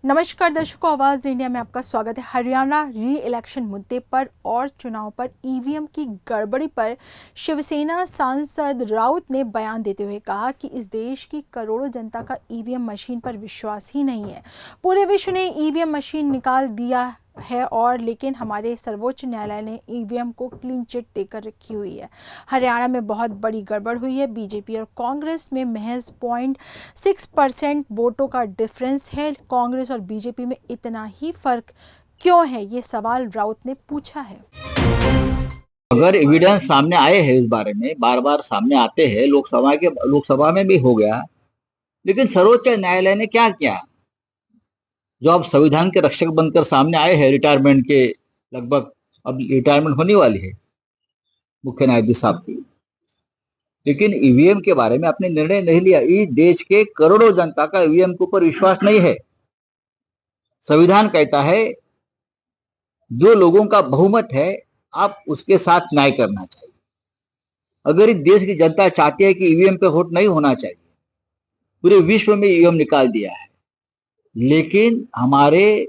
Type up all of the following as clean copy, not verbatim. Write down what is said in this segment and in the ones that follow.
नमस्कार दर्शकों, आवाज इंडिया में आपका स्वागत है। हरियाणा री इलेक्शन मुद्दे पर और चुनाव पर ईवीएम की गड़बड़ी पर शिवसेना सांसद राउत ने बयान देते हुए कहा कि इस देश की करोड़ों जनता का ईवीएम मशीन पर विश्वास ही नहीं है। पूरे विश्व ने ईवीएम मशीन निकाल दिया है और लेकिन हमारे सर्वोच्च न्यायालय ने ईवीएम को क्लीन चिट देकर रखी हुई है। हरियाणा में बहुत बड़ी गड़बड़ हुई है। बीजेपी और कांग्रेस में महज 0.6% वोटों का डिफरेंस है। कांग्रेस और बीजेपी में इतना ही फर्क क्यों है, ये सवाल राउत ने पूछा है। अगर एविडेंस सामने आए हैं इस बारे में, बार बार सामने आते हैं, लोकसभा में भी हो गया, लेकिन सर्वोच्च न्यायालय ने क्या किया? जो अब संविधान के रक्षक बनकर सामने आए हैं, रिटायरमेंट के लगभग, अब रिटायरमेंट होने वाली है मुख्य न्यायाधीश साहब की, लेकिन ईवीएम के बारे में आपने निर्णय नहीं लिया। इस देश के करोड़ों जनता का ईवीएम के ऊपर विश्वास नहीं है। संविधान कहता है जो लोगों का बहुमत है आप उसके साथ न्याय करना चाहिए। अगर इस देश की जनता चाहती है कि ईवीएम पे वोट नहीं होना चाहिए, पूरे विश्व में ईवीएम निकाल दिया है, लेकिन हमारे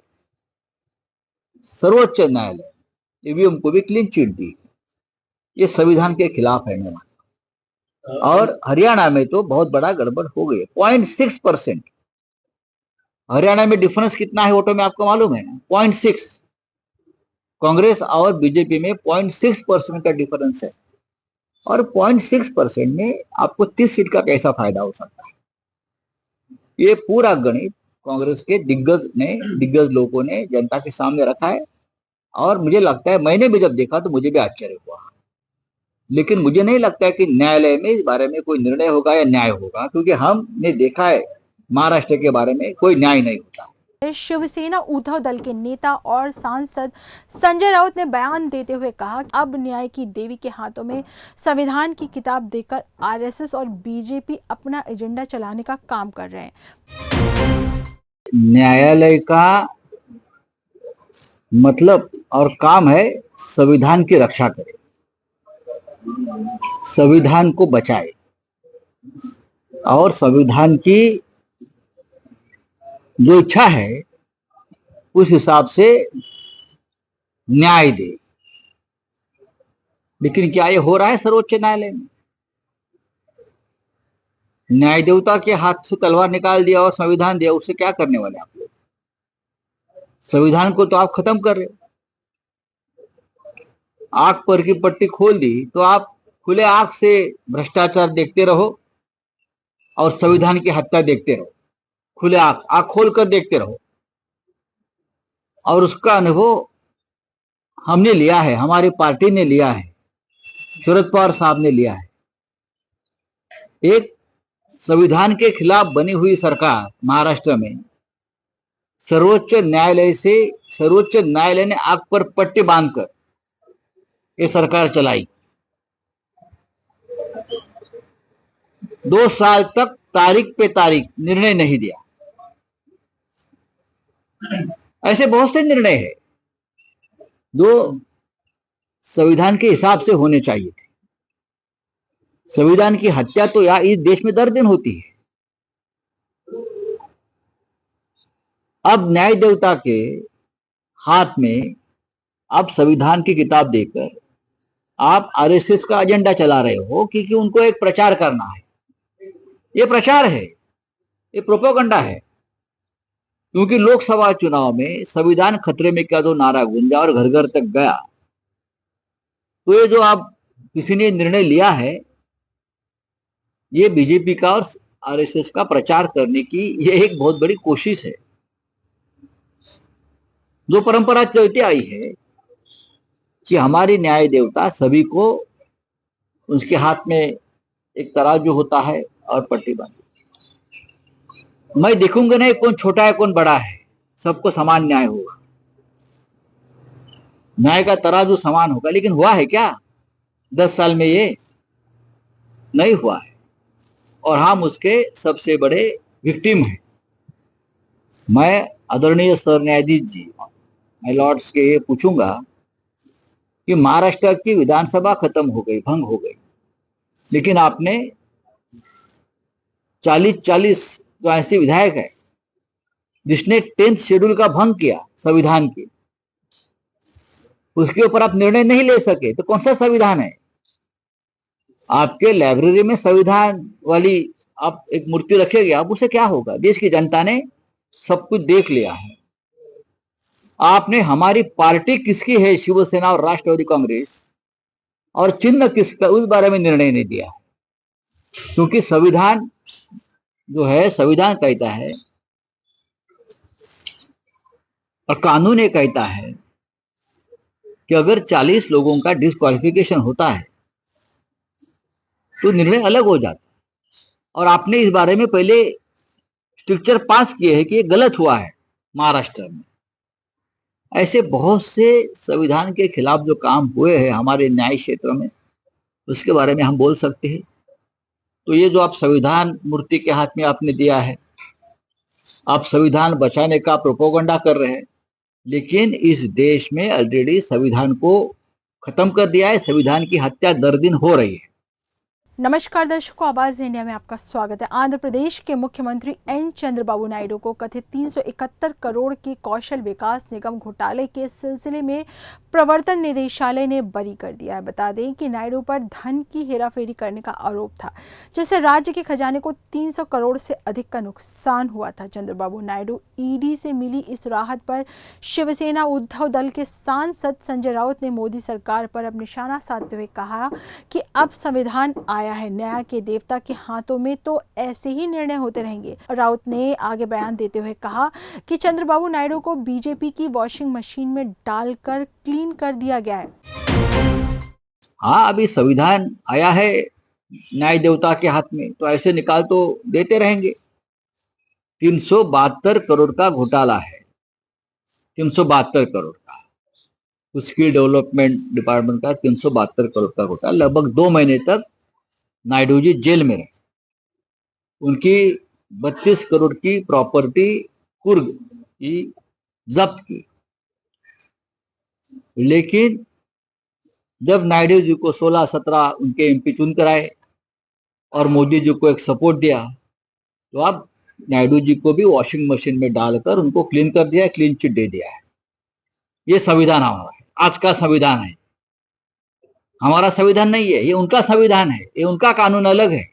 सर्वोच्च न्यायालय ईवीएम को भी क्लीन चिट दी। ये संविधान के खिलाफ है मेरा। और हरियाणा में तो बहुत बड़ा गड़बड़ हो गई। 0.6%। हरियाणा में डिफरेंस कितना है वोटों में आपको मालूम है? 0.6। कांग्रेस और बीजेपी में 0.6% का डिफरेंस है, और 0.6% में आपको 30 सीट का कैसा फायदा हो सकता है? ये पूरा गणित कांग्रेस के दिग्गज लोगों ने जनता के सामने रखा है, और मुझे लगता है, मैंने भी जब देखा तो मुझे भी आश्चर्य हुआ, लेकिन मुझे नहीं लगता है कि न्यायालय में इस बारे में कोई निर्णय होगा या न्याय होगा, क्योंकि हमने देखा है महाराष्ट्र के बारे में कोई न्याय नहीं होता। शिवसेना उद्धव दल के नेता और सांसद संजय राउत ने बयान देते हुए कहा, अब न्याय की देवी के हाथों में संविधान की किताब देकर आरएसएस और बीजेपी अपना एजेंडा चलाने का काम कर रहे हैं। न्यायालय का मतलब और काम है संविधान की रक्षा करे, संविधान को बचाए, और संविधान की जो इच्छा है उस हिसाब से न्याय दे। लेकिन क्या ये हो रहा है सर्वोच्च न्यायालय में? न्याय देवता के हाथ से तलवार निकाल दिया और संविधान दिया, उससे क्या करने वाले आप लोग? संविधान को तो आप खत्म कर रहे हो। आंख पर की पट्टी खोल दी तो आप खुले आंख से भ्रष्टाचार देखते रहो और संविधान की हत्या देखते रहो। खुले आंख खोल कर देखते रहो, और उसका अनुभव हमने लिया है, हमारी पार्टी ने लिया है, शरद पवार साहब ने लिया है। एक संविधान के खिलाफ बनी हुई सरकार महाराष्ट्र में सर्वोच्च न्यायालय ने आंख पर पट्टी बांधकर ये सरकार चलाई। 2 साल तक तारीख पे तारीख निर्णय नहीं दिया। ऐसे बहुत से निर्णय हैं जो संविधान के हिसाब से होने चाहिए थे। संविधान की हत्या तो यहाँ इस देश में दर दिन होती है। अब न्याय देवता के हाथ में आप संविधान की किताब देकर आप आरएसएस का एजेंडा चला रहे हो, क्योंकि उनको एक प्रचार करना है। ये प्रचार है, ये प्रोपेगेंडा है, क्योंकि लोकसभा चुनाव में संविधान खतरे में का जो नारा गूंजा और घर घर तक गया, तो ये जो आप किसी ने निर्णय लिया है, ये बीजेपी का और आरएसएस का प्रचार करने की ये एक बहुत बड़ी कोशिश है। जो परंपरा चलती आई है कि हमारी न्याय देवता सभी को, उसके हाथ में एक तराजू होता है और पट्टी बांधी। मैं देखूंगा नहीं कौन छोटा है कौन बड़ा है, सबको समान न्याय होगा, न्याय का तराजू समान होगा। लेकिन हुआ है क्या? 10 साल में ये नहीं हुआ है, और हम उसके सबसे बड़े विक्टिम हैं। मैं आदरणीय सर न्यायाधीश जी, मैं लॉर्ड्स के ये पूछूंगा कि महाराष्ट्र की विधानसभा खत्म हो गई, भंग हो गई, लेकिन आपने 40 जो ऐसे विधायक है जिसने 10th शेड्यूल का भंग किया संविधान के, उसके ऊपर आप निर्णय नहीं ले सके तो कौन सा संविधान है? आपके लाइब्रेरी में संविधान वाली आप एक मूर्ति रखेंगे, आप उसे क्या होगा? देश की जनता ने सब कुछ देख लिया है। आपने हमारी पार्टी किसकी है, शिवसेना और राष्ट्रवादी कांग्रेस, और चिन्ह किसका, उस बारे में निर्णय नहीं दिया। क्योंकि संविधान जो है, संविधान कहता है और कानून ये कहता है कि अगर 40 लोगों का डिस्क्वालिफिकेशन होता है तो निर्णय अलग हो जाता है। और आपने इस बारे में पहले स्ट्रक्चर पास किए हैं कि ये गलत हुआ है महाराष्ट्र में। ऐसे बहुत से संविधान के खिलाफ जो काम हुए हैं हमारे न्याय क्षेत्र में, उसके बारे में हम बोल सकते हैं। तो ये जो आप संविधान मूर्ति के हाथ में आपने दिया है, आप संविधान बचाने का प्रोपोगंडा कर रहे हैं, लेकिन इस देश में ऑलरेडी संविधान को खत्म कर दिया है। संविधान की हत्या दर दिन हो रही है। नमस्कार दर्शकों, आवाज इंडिया में आपका स्वागत है। आंध्र प्रदेश के मुख्यमंत्री एन चंद्रबाबू नायडू को कथित 371 करोड़ के कौशल विकास निगम घोटाले के सिलसिले में प्रवर्तन निदेशालय ने बरी कर दिया है। बता दें कि नायडू पर धन की हेराफेरी करने का आरोप था, जिससे राज्य के खजाने को 300 करोड़ से अधिक का नुकसान हुआ था। चंद्रबाबू नायडू ईडी से मिली इस राहत पर शिवसेना उद्धव दल के सांसद संजय राउत ने मोदी सरकार पर अब निशाना साधते हुए कहा कि अब संविधान आया है, न्याय के देवता के हाथों में तो ऐसे ही निर्णय होते रहेंगे। राउत ने आगे बयान देते हुए कहा कि चंद्रबाबू नायडू को बीजेपी की वॉशिंग मशीन में डालकर क्लीन कर दिया गया है। हाँ, अभी संविधान आया है न्याय देवता के हाथ में, तो ऐसे निकाल तो देते रहेंगे। 372 करोड़ का घोटाला है, 372 करोड़ का, स्किल डेवलपमेंट डिपार्टमेंट का 372 करोड़ का घोटाला। लगभग 2 महीने तक नायडू जी जेल में रहे। उनकी 32 करोड़ की प्रॉपर्टी कुर्ग की जब्त की। लेकिन जब नायडू जी को 16-17 उनके एमपी चुन कर आए और मोदी जी को एक सपोर्ट दिया, तो अब नायडू जी को भी वॉशिंग मशीन में डालकर उनको क्लीन कर दिया, क्लीन चिट दे दिया है। ये संविधान हमारा है, आज का संविधान है, हमारा संविधान नहीं है। ये उनका संविधान है, ये उनका कानून अलग है।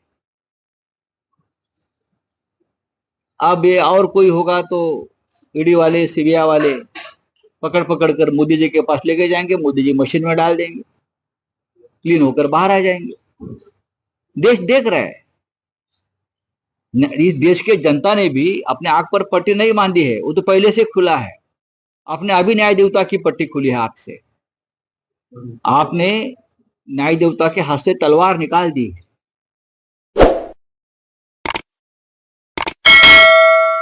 अब ये और कोई होगा तो ईडी वाले, सीबीआई वाले पकड़ पकड़ कर मोदी जी के पास लेके जाएंगे, मोदी जी मशीन में डाल देंगे, क्लीन होकर बाहर आ जाएंगे। देश देख रहा है। इस देश के जनता ने भी अपने आंख पर पट्टी नहीं बांधी है, वो तो पहले से खुला है। आपने अभी न्याय देवता की पट्टी खुली है आंख से। आपने न्याय देवता के हाथ से तलवार निकाल दी है।